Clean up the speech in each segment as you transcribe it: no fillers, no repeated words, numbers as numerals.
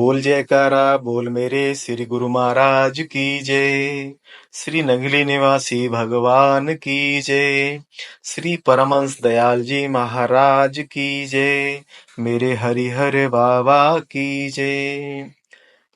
बोल जयकारा बोल मेरे श्री गुरु महाराज की जय। श्री नगली निवासी भगवान की जय। श्री परमहंस दयाल जी महाराज की जय। मेरे हरिहर बाबा की जय।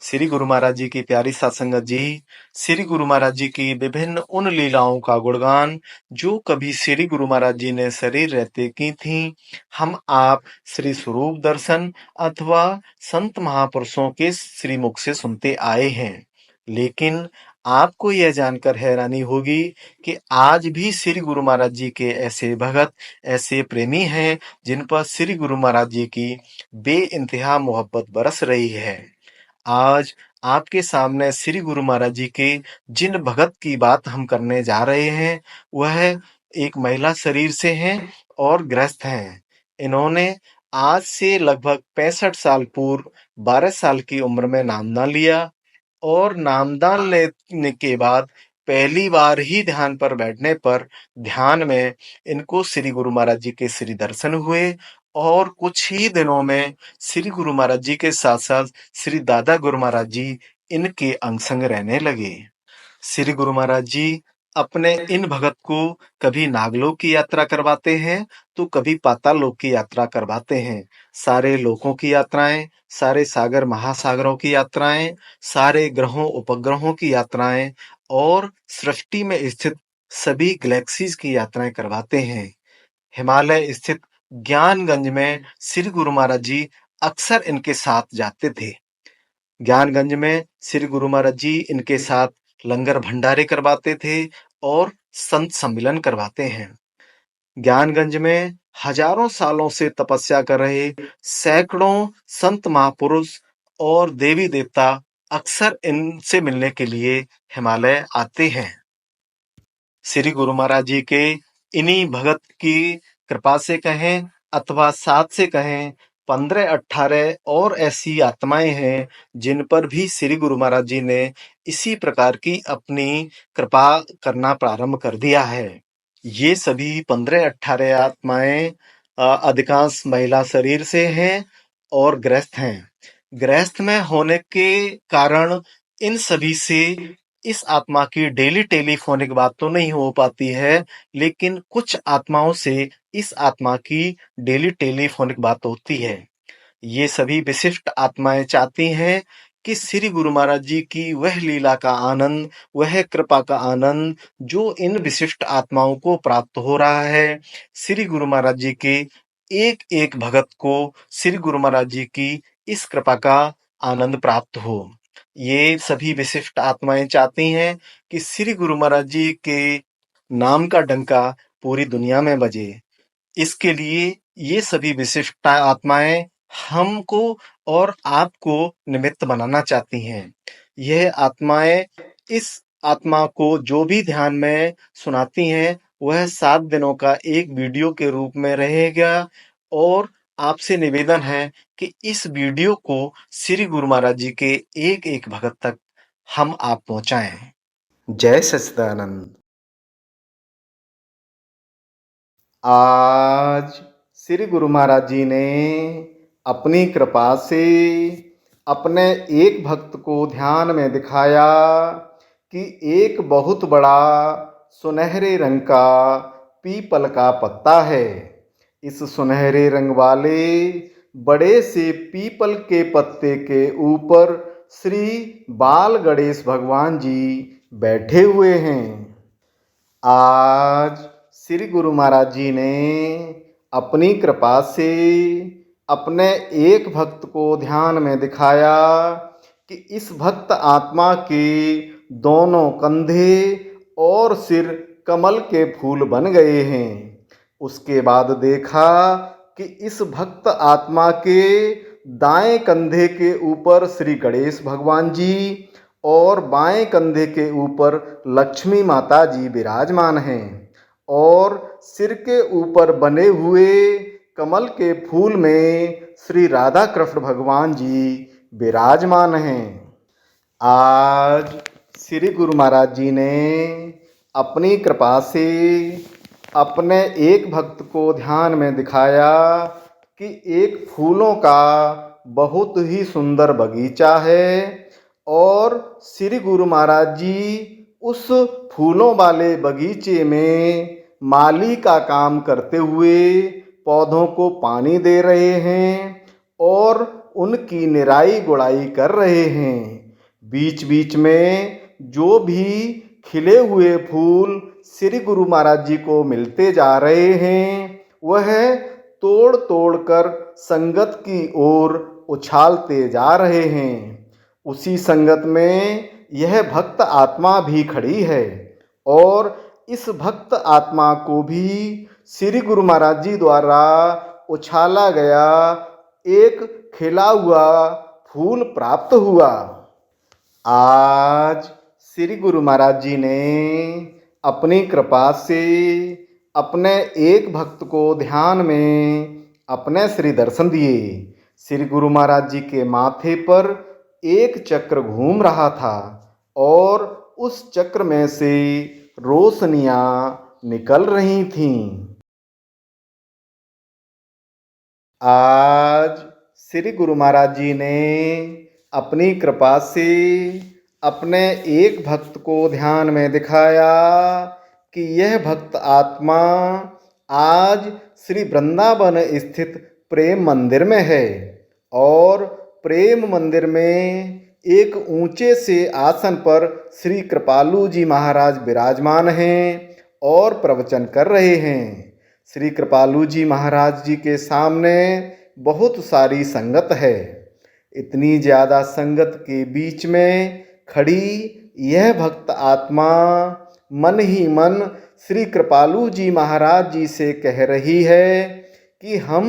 श्री गुरु महाराज जी की प्यारी सत्संगत जी, श्री गुरु महाराज जी की विभिन्न उन लीलाओं का गुणगान जो कभी श्री गुरु महाराज जी ने शरीर रहते की थी, हम आप श्री स्वरूप दर्शन अथवा संत महापुरुषों के श्री मुख से सुनते आए हैं। लेकिन आपको यह जानकर हैरानी होगी कि आज भी श्री गुरु महाराज जी के ऐसे भगत, ऐसे प्रेमी हैं जिन पर श्री गुरु महाराज जी की बेइंतहा मोहब्बत बरस रही है। आज आपके सामने श्री गुरु महाराज जी के जिन भगत की बात हम करने जा रहे हैं, वह एक महिला शरीर से हैं और गृहस्थ हैं। इन्होंने आज से लगभग 65 साल पूर्व 12 साल की उम्र में नामदान लिया और नामदान लेने के बाद पहली बार ही ध्यान पर बैठने पर ध्यान में इनको श्री गुरु महाराज जी के श्री दर्शन हुए और कुछ ही दिनों में श्री गुरु महाराज जी के साथ साथ श्री दादा गुरु महाराज जी इनके अंग संग रहने लगे। श्री गुरु महाराज जी अपने इन भगत को कभी नागलोक की यात्रा करवाते हैं तो कभी पाताल लोक की यात्रा करवाते हैं। सारे लोकों की यात्राएं, सारे सागर महासागरों की यात्राएं, सारे ग्रहों उपग्रहों की यात्राएं और सृष्टि में स्थित सभी गैलेक्सीज की यात्राएं करवाते हैं। हिमालय स्थित ज्ञानगंज में श्री गुरु महाराज जी अक्सर इनके साथ जाते थे। ज्ञानगंज में श्री गुरु महाराज जी इनके साथ लंगर भंडारे करवाते थे और संत सम्मेलन करवाते हैं। ज्ञानगंज में हजारों सालों से तपस्या कर रहे सैकड़ों संत महापुरुष और देवी देवता अक्सर इनसे मिलने के लिए हिमालय आते हैं। श्री गुरु महाराज जी के इन्हीं भगत की कृपा से कहें अथवा साथ से कहें, 15-18 और ऐसी आत्माएं हैं जिन पर भी श्री गुरु महाराज जी ने इसी प्रकार की अपनी कृपा करना प्रारंभ कर दिया है। ये सभी 15-18 आत्माएं अधिकांश महिला शरीर से हैं और गृहस्थ हैं। गृहस्थ में होने के कारण इन सभी से इस आत्मा की डेली टेलीफोनिक बात तो नहीं हो पाती है, लेकिन कुछ आत्माओं से इस आत्मा की डेली टेलीफोनिक बात होती है। ये सभी विशिष्ट आत्माएं चाहती हैं कि श्री गुरु महाराज जी की वह लीला का आनंद, वह कृपा का आनंद जो इन विशिष्ट आत्माओं को प्राप्त हो रहा है, श्री गुरु महाराज जी के एक एक भगत को श्री गुरु महाराज जी की इस कृपा का आनंद प्राप्त हो। ये सभी विशिष्ट आत्माएं चाहती हैं कि श्री गुरु महाराज जी के नाम का डंका पूरी दुनिया में बजे। इसके लिए ये सभी विशिष्ट आत्माएं हमको और आपको निमित्त बनाना चाहती हैं। यह आत्माएं इस आत्मा को जो भी ध्यान में सुनाती हैं, वह 7 दिनों का एक वीडियो के रूप में रहेगा और आपसे निवेदन है कि इस वीडियो को श्री गुरु महाराज जी के एक एक भगत तक हम आप पहुंचाएं। जय सच्चिदानंद। आज श्री गुरु महाराज जी ने अपनी कृपा से अपने एक भक्त को ध्यान में दिखाया कि एक बहुत बड़ा सुनहरे रंग का पीपल का पत्ता है। इस सुनहरे रंग वाले बड़े से पीपल के पत्ते के ऊपर श्री बाल गणेश भगवान जी बैठे हुए हैं। आज श्री गुरु महाराज जी ने अपनी कृपा से अपने एक भक्त को ध्यान में दिखाया कि इस भक्त आत्मा के दोनों कंधे और सिर कमल के फूल बन गए हैं। उसके बाद देखा कि इस भक्त आत्मा के दाएं कंधे के ऊपर श्री गणेश भगवान जी और बाएं कंधे के ऊपर लक्ष्मी माता जी विराजमान हैं और सिर के ऊपर बने हुए कमल के फूल में श्री राधा कृष्ण भगवान जी विराजमान हैं। आज श्री गुरु महाराज जी ने अपनी कृपा से अपने एक भक्त को ध्यान में दिखाया कि एक फूलों का बहुत ही सुंदर बगीचा है और श्री गुरु महाराज जी उस फूलों वाले बगीचे में माली का काम करते हुए पौधों को पानी दे रहे हैं और उनकी निराई गुड़ाई कर रहे हैं। बीच बीच में जो भी खिले हुए फूल श्री गुरु महाराज जी को मिलते जा रहे हैं वह तोड़ तोड़ कर संगत की ओर उछालते जा रहे हैं। उसी संगत में यह भक्त आत्मा भी खड़ी है और इस भक्त आत्मा को भी श्री गुरु महाराज जी द्वारा उछाला गया एक खिला हुआ फूल प्राप्त हुआ। आज श्री गुरु महाराज जी ने अपनी कृपा से अपने एक भक्त को ध्यान में अपने श्री दर्शन दिए। श्री गुरु महाराज जी के माथे पर एक चक्र घूम रहा था और उस चक्र में से रोशनियां निकल रही थीं। आज श्री गुरु महाराज जी ने अपनी कृपा से अपने एक भक्त को ध्यान में दिखाया कि यह भक्त आत्मा आज श्री वृंदावन स्थित प्रेम मंदिर में है और प्रेम मंदिर में एक ऊंचे से आसन पर श्री कृपालु जी महाराज विराजमान हैं और प्रवचन कर रहे हैं। श्री कृपालु जी महाराज जी के सामने बहुत सारी संगत है। इतनी ज़्यादा संगत के बीच में खड़ी यह भक्त आत्मा मन ही मन श्री कृपालु जी महाराज जी से कह रही है कि हम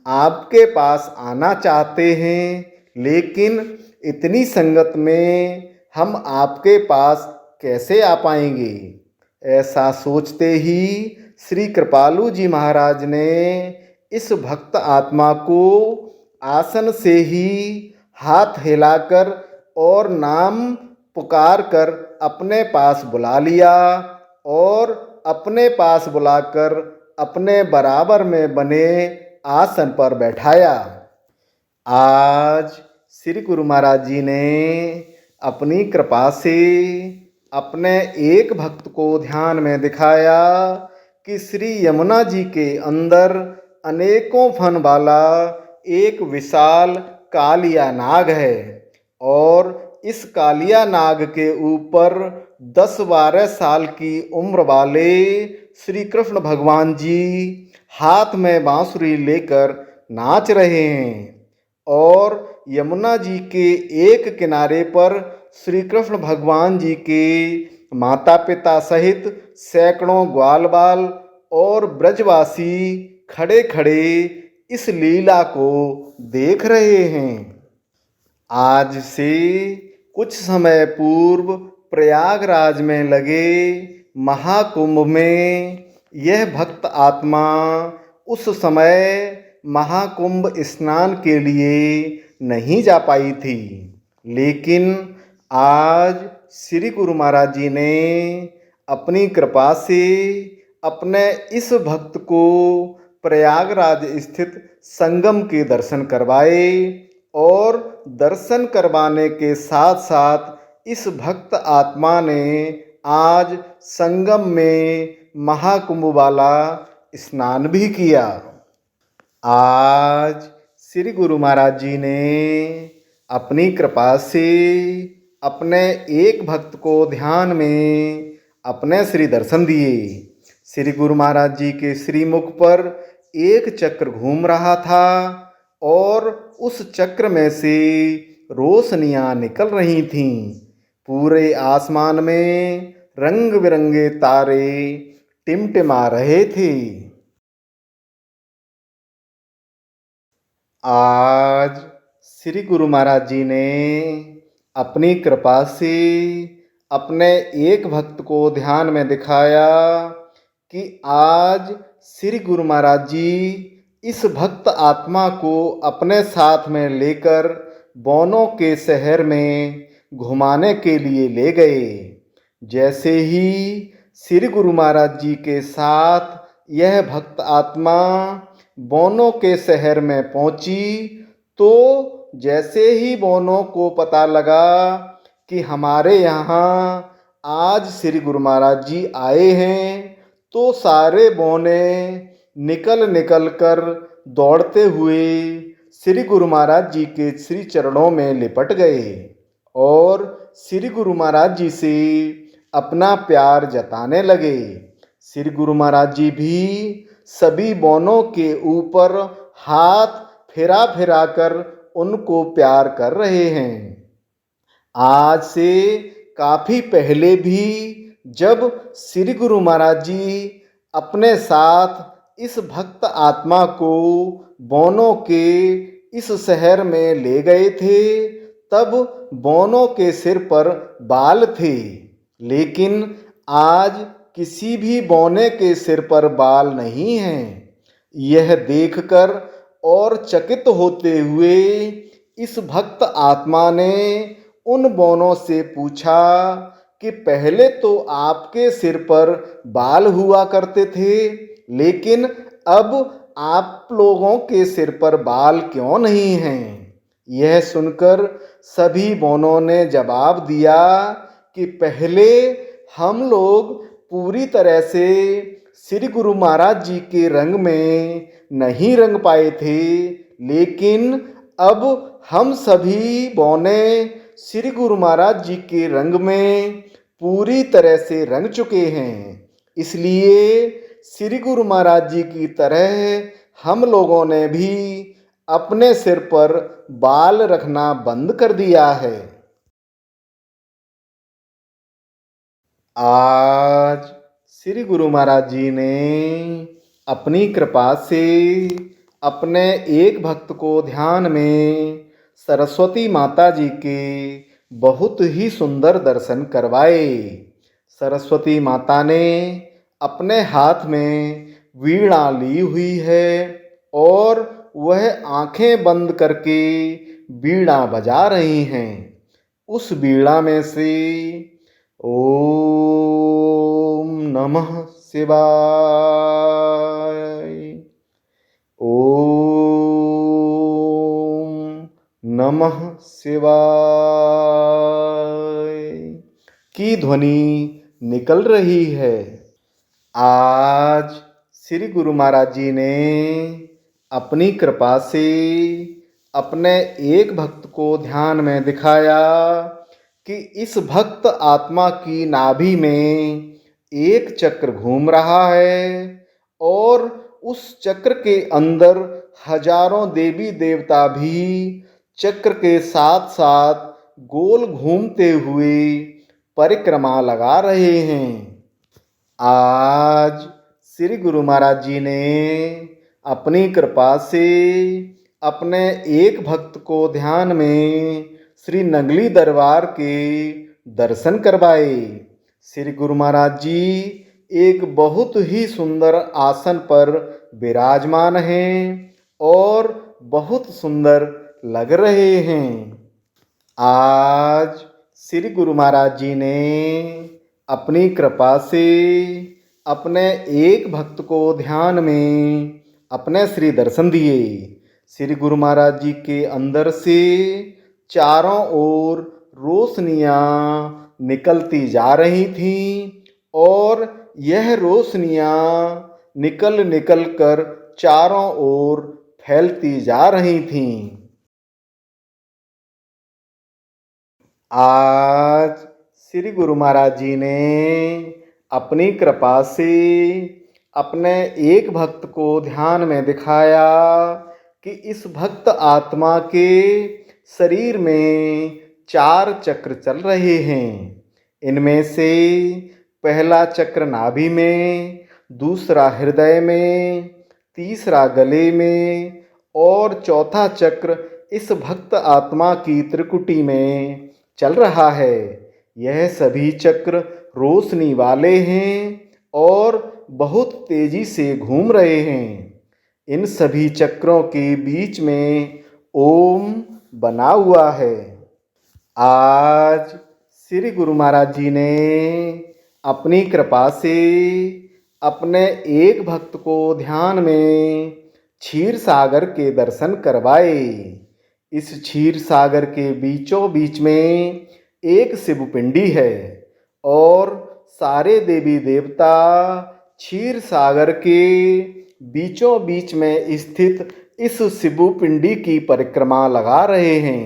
आपके पास आना चाहते हैं, लेकिन इतनी संगत में हम आपके पास कैसे आ पाएंगे। ऐसा सोचते ही श्री कृपालु जी महाराज ने इस भक्त आत्मा को आसन से ही हाथ हिलाकर और नाम पुकार कर अपने पास बुला लिया और अपने पास बुलाकर अपने बराबर में बने आसन पर बैठाया। आज श्री गुरु महाराज जी ने अपनी कृपा से अपने एक भक्त को ध्यान में दिखाया कि श्री यमुना जी के अंदर अनेकों फन वाला एक विशाल कालिया नाग है और इस कालिया नाग के ऊपर 10-12 साल की उम्र वाले श्री कृष्ण भगवान जी हाथ में बांसुरी लेकर नाच रहे हैं और यमुना जी के एक किनारे पर श्री कृष्ण भगवान जी के माता पिता सहित सैकड़ों ग्वाल बाल और ब्रजवासी खड़े खड़े इस लीला को देख रहे हैं। आज से कुछ समय पूर्व प्रयागराज में लगे महाकुंभ में यह भक्त आत्मा उस समय महाकुंभ स्नान के लिए नहीं जा पाई थी, लेकिन आज श्री गुरु महाराज जी ने अपनी कृपा से अपने इस भक्त को प्रयागराज स्थित संगम के दर्शन करवाए और दर्शन करवाने के साथ साथ इस भक्त आत्मा ने आज संगम में महाकुंभ वाला स्नान भी किया। आज श्री गुरु महाराज जी ने अपनी कृपा से अपने एक भक्त को ध्यान में अपने श्री दर्शन दिए। श्री गुरु महाराज जी के श्रीमुख पर एक चक्र घूम रहा था और उस चक्र में से रोशनियां निकल रही थीं। पूरे आसमान में रंग बिरंगे तारे टिमटिमा रहे थे। आज श्री गुरु महाराज जी ने अपनी कृपा से अपने एक भक्त को ध्यान में दिखाया कि आज श्री गुरु महाराज जी इस भक्त आत्मा को अपने साथ में लेकर बौनों के शहर में घुमाने के लिए ले गए। जैसे ही श्री गुरु महाराज जी के साथ यह भक्त आत्मा बौनों के शहर में पहुंची तो जैसे ही बौनों को पता लगा कि हमारे यहाँ आज श्री गुरु महाराज जी आए हैं, तो सारे बौने निकल निकल कर दौड़ते हुए श्री गुरु महाराज जी के श्री चरणों में लिपट गए और श्री गुरु महाराज जी से अपना प्यार जताने लगे। श्री गुरु महाराज जी भी सभी बौनों के ऊपर हाथ फिरा फिरा कर उनको प्यार कर रहे हैं। आज से काफी पहले भी जब श्री गुरु महाराज जी अपने साथ इस भक्त आत्मा को बौनों के इस शहर में ले गए थे, तब बौनों के सिर पर बाल थे, लेकिन आज किसी भी बौने के सिर पर बाल नहीं हैं। यह देखकर और चकित होते हुए इस भक्त आत्मा ने उन बौनों से पूछा कि पहले तो आपके सिर पर बाल हुआ करते थे, लेकिन अब आप लोगों के सिर पर बाल क्यों नहीं हैं? यह सुनकर सभी बौनों ने जवाब दिया कि पहले हम लोग पूरी तरह से श्री गुरु महाराज जी के रंग में नहीं रंग पाए थे, लेकिन अब हम सभी बौने श्री गुरु महाराज जी के रंग में पूरी तरह से रंग चुके हैं। इसलिए श्री गुरु महाराज जी की तरह हम लोगों ने भी अपने सिर पर बाल रखना बंद कर दिया है। आज श्री गुरु महाराज जी ने अपनी कृपा से अपने एक भक्त को ध्यान में सरस्वती माता जी के बहुत ही सुंदर दर्शन करवाए। सरस्वती माता ने अपने हाथ में वीणा ली हुई है और वह आंखें बंद करके वीणा बजा रही हैं। उस वीणा में से ओम नमः शिवाय, ओम नमः शिवाय की ध्वनि निकल रही है। आज श्री गुरु महाराज जी ने अपनी कृपा से अपने एक भक्त को ध्यान में दिखाया कि इस भक्त आत्मा की नाभि में एक चक्र घूम रहा है और उस चक्र के अंदर हजारों देवी देवता भी चक्र के साथ साथ गोल घूमते हुए परिक्रमा लगा रहे हैं। आज श्री गुरु महाराज जी ने अपनी कृपा से अपने एक भक्त को ध्यान में श्री नंगली दरबार के दर्शन करवाए। श्री गुरु महाराज जी एक बहुत ही सुंदर आसन पर विराजमान हैं और बहुत सुंदर लग रहे हैं। आज श्री गुरु महाराज जी ने अपनी कृपा से अपने एक भक्त को ध्यान में अपने श्री दर्शन दिए। श्री गुरु महाराज जी के अंदर से चारों ओर रोशनियाँ निकलती जा रही थीं और यह रोशनियाँ निकल निकल कर चारों ओर फैलती जा रही थीं। आज श्री गुरु महाराज जी ने अपनी कृपा से अपने एक भक्त को ध्यान में दिखाया कि इस भक्त आत्मा के शरीर में 4 चक्र चल रहे हैं। इनमें से पहला चक्र नाभि में, दूसरा हृदय में, तीसरा गले में और चौथा चक्र इस भक्त आत्मा की त्रिकुटी में चल रहा है। यह सभी चक्र रोशनी वाले हैं और बहुत तेजी से घूम रहे हैं। इन सभी चक्रों के बीच में ओम बना हुआ है। आज श्री गुरु महाराज जी ने अपनी कृपा से अपने एक भक्त को ध्यान में क्षीर सागर के दर्शन करवाए। इस क्षीर सागर के बीचों बीच में एक शिव पिंडी है और सारे देवी देवता क्षीर सागर के बीचों बीच में स्थित इस शिव पिंडी की परिक्रमा लगा रहे हैं।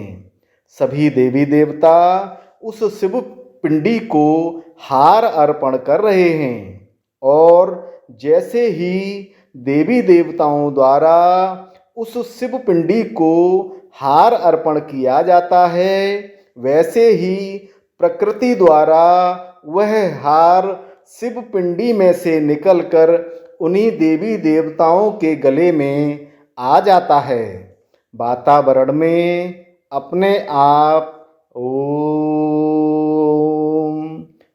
सभी देवी देवता उस शिव पिंडी को हार अर्पण कर रहे हैं और जैसे ही देवी देवताओं द्वारा उस शिव पिंडी को हार अर्पण किया जाता है, वैसे ही प्रकृति द्वारा वह हार शिव पिंडी में से निकलकर उन्हीं देवी देवताओं के गले में आ जाता है। वातावरण में अपने आप ओम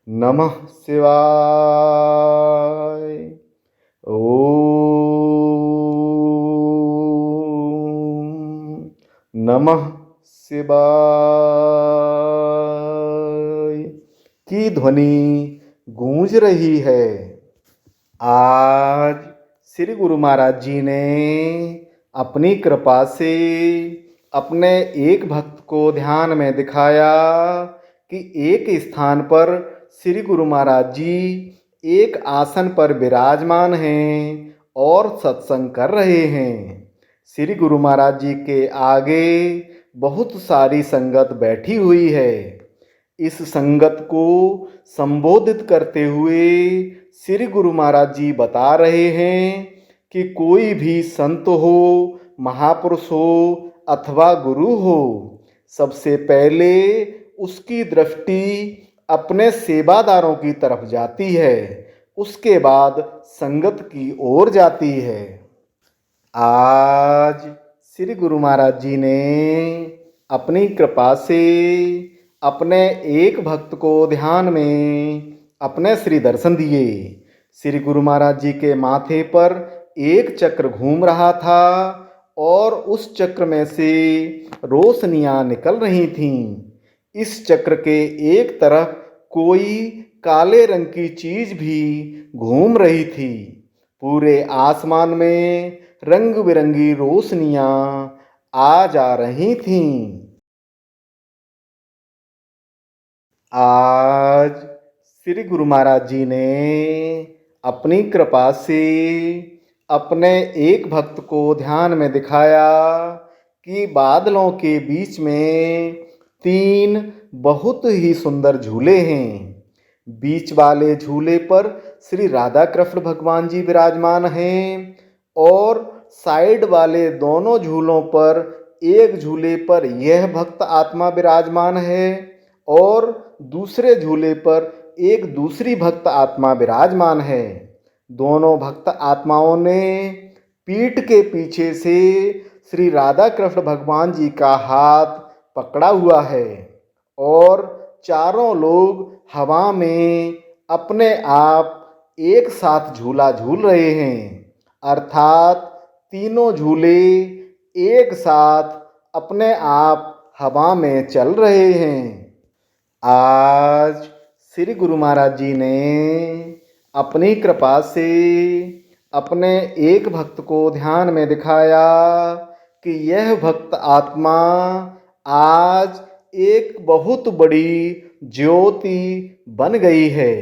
नमः शिवाय, ओम नमः शिवाय की ध्वनि गूंज रही है। आज श्री गुरु महाराज जी ने अपनी कृपा से अपने एक भक्त को ध्यान में दिखाया कि एक स्थान पर श्री गुरु महाराज जी एक आसन पर विराजमान हैं और सत्संग कर रहे हैं। श्री गुरु महाराज जी के आगे बहुत सारी संगत बैठी हुई है। इस संगत को संबोधित करते हुए श्री गुरु महाराज जी बता रहे हैं कि कोई भी संत हो, महापुरुष हो अथवा गुरु हो, सबसे पहले उसकी दृष्टि अपने सेवादारों की तरफ जाती है, उसके बाद संगत की ओर जाती है। आज श्री गुरु महाराज जी ने अपनी कृपा से अपने एक भक्त को ध्यान में अपने श्री दर्शन दिए। श्री गुरु महाराज जी के माथे पर एक चक्र घूम रहा था और उस चक्र में से रोशनियां निकल रही थीं। इस चक्र के एक तरफ कोई काले रंग की चीज भी घूम रही थी। पूरे आसमान में रंग बिरंगी रोशनियां आ जा रही थीं। आज श्री गुरु महाराज जी ने अपनी कृपा से अपने एक भक्त को ध्यान में दिखाया कि बादलों के बीच में 3 बहुत ही सुंदर झूले हैं। बीच वाले झूले पर श्री राधा कृष्ण भगवान जी विराजमान हैं और साइड वाले दोनों झूलों पर एक झूले पर यह भक्त आत्मा विराजमान है और दूसरे झूले पर एक दूसरी भक्त आत्मा विराजमान है। दोनों भक्त आत्माओं ने पीठ के पीछे से श्री राधा कृष्ण भगवान जी का हाथ पकड़ा हुआ है और चारों लोग हवा में अपने आप एक साथ झूला झूल रहे हैं, अर्थात तीनों झूले एक साथ अपने आप हवा में चल रहे हैं। आज श्री गुरु महाराज जी ने अपनी कृपा से अपने एक भक्त को ध्यान में दिखाया कि यह भक्त आत्मा आज एक बहुत बड़ी ज्योति बन गई है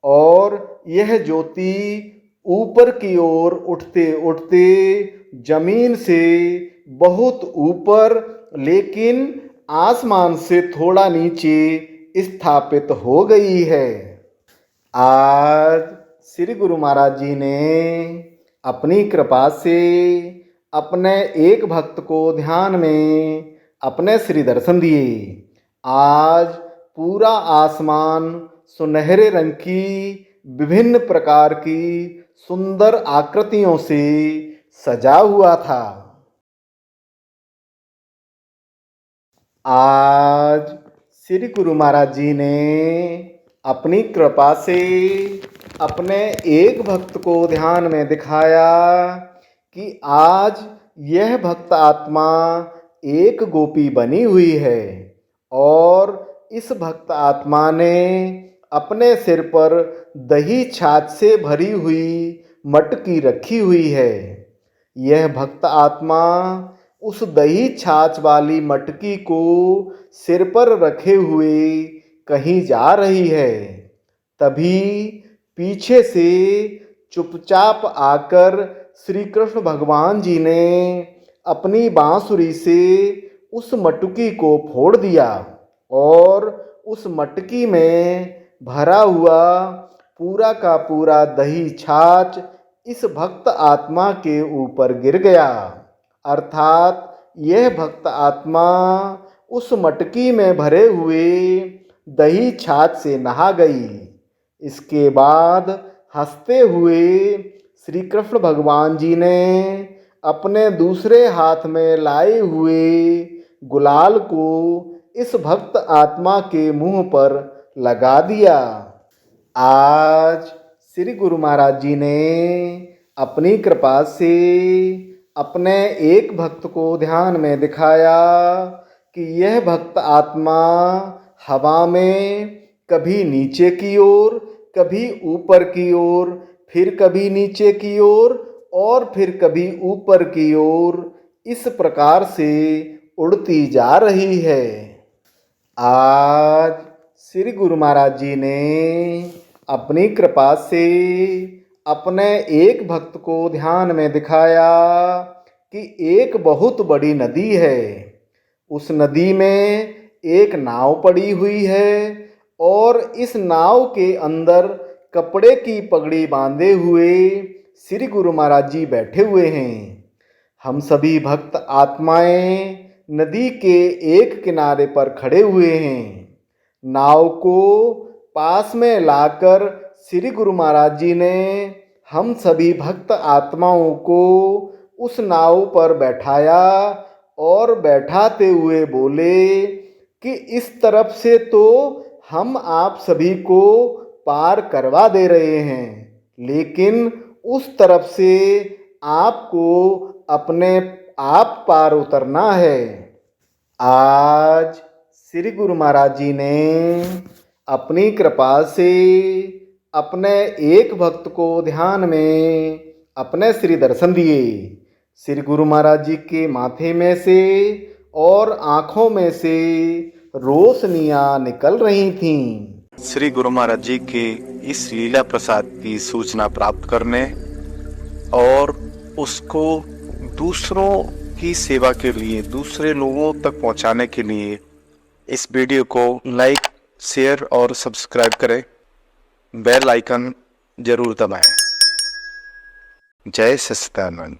और यह ज्योति ऊपर की ओर उठते उठते जमीन से बहुत ऊपर लेकिन आसमान से थोड़ा नीचे स्थापित हो गई है। आज श्री गुरु महाराज जी ने अपनी कृपा से अपने एक भक्त को ध्यान में अपने श्री दर्शन दिए। आज पूरा आसमान सुनहरे रंग की विभिन्न प्रकार की सुंदर आकृतियों से सजा हुआ था। आज श्री गुरु महाराज जी ने अपनी कृपा से अपने एक भक्त को ध्यान में दिखाया कि आज यह भक्त आत्मा एक गोपी बनी हुई है और इस भक्त आत्मा ने अपने सिर पर दही छाछ से भरी हुई मटकी रखी हुई है। यह भक्त आत्मा उस दही छाछ वाली मटकी को सिर पर रखे हुए कहीं जा रही है। तभी पीछे से चुपचाप आकर श्री कृष्ण भगवान जी ने अपनी बांसुरी से उस मटकी को फोड़ दिया और उस मटकी में भरा हुआ पूरा का पूरा दही छाछ इस भक्त आत्मा के ऊपर गिर गया। अर्थात यह भक्त आत्मा उस मटकी में भरे हुए दही छाछ से नहा गई। इसके बाद हंसते हुए श्री कृष्ण भगवान जी ने अपने दूसरे हाथ में लाए हुए गुलाल को इस भक्त आत्मा के मुंह पर लगा दिया। आज श्री गुरु महाराज जी ने अपनी कृपा से अपने एक भक्त को ध्यान में दिखाया कि यह भक्त आत्मा हवा में कभी नीचे की ओर, कभी ऊपर की ओर, फिर कभी नीचे की ओर और फिर कभी ऊपर की ओर इस प्रकार से उड़ती जा रही है। आज श्री गुरु महाराज जी ने अपनी कृपा से अपने एक भक्त को ध्यान में दिखाया कि एक बहुत बड़ी नदी है। उस नदी में एक नाव पड़ी हुई है और इस नाव के अंदर कपड़े की पगड़ी बांधे हुए श्री गुरु महाराज जी बैठे हुए हैं। हम सभी भक्त आत्माएं नदी के एक किनारे पर खड़े हुए हैं। नाव को पास में लाकर श्री गुरु महाराज जी ने हम सभी भक्त आत्माओं को उस नाव पर बैठाया और बैठाते हुए बोले कि इस तरफ से तो हम आप सभी को पार करवा दे रहे हैं, लेकिन उस तरफ से आपको अपने आप पार उतरना है। आज श्री गुरु महाराज जी ने अपनी कृपा से अपने एक भक्त को ध्यान में अपने श्री दर्शन दिए। श्री गुरु महाराज जी के माथे में से और आँखों में से रोशनियाँ निकल रही थीं। श्री गुरु महाराज जी के इस लीला प्रसाद की सूचना प्राप्त करने और उसको दूसरों की सेवा के लिए, दूसरे लोगों तक पहुंचाने के लिए इस वीडियो को लाइक, शेयर और सब्सक्राइब करें। बेल आइकन जरूर दबाएं। जय सच्चिदानंद।